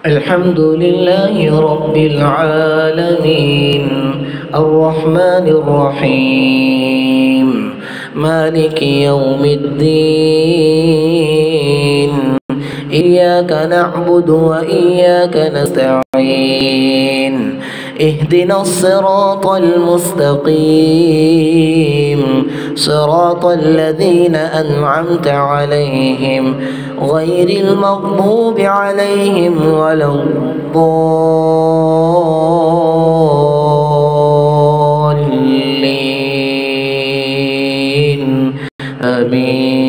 الحمد لله رب العالمين الرحمن الرحيم مالك يوم الدين إياك نعبد وإياك نستعين اهدنا الصراط المستقيم صراط الذين أنعمت عليهم غير المغضوب عليهم ولا الضالين آمين.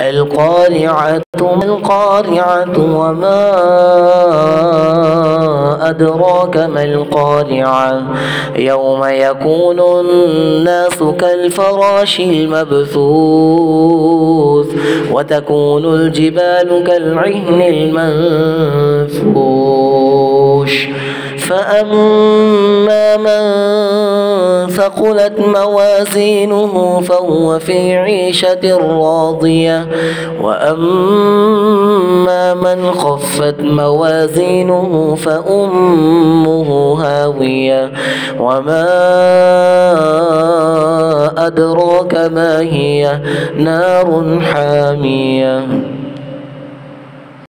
القارعة ما القارعة وما أدراك ما القارعة يوم يكون الناس كالفراش المبثوث وتكون الجبال كالعهن المنفوش فأما من ثقلت موازينه فهو في عيشة راضية وأما من خفت موازينه فأمه هاوية وما أدراك ما هي نار حامية.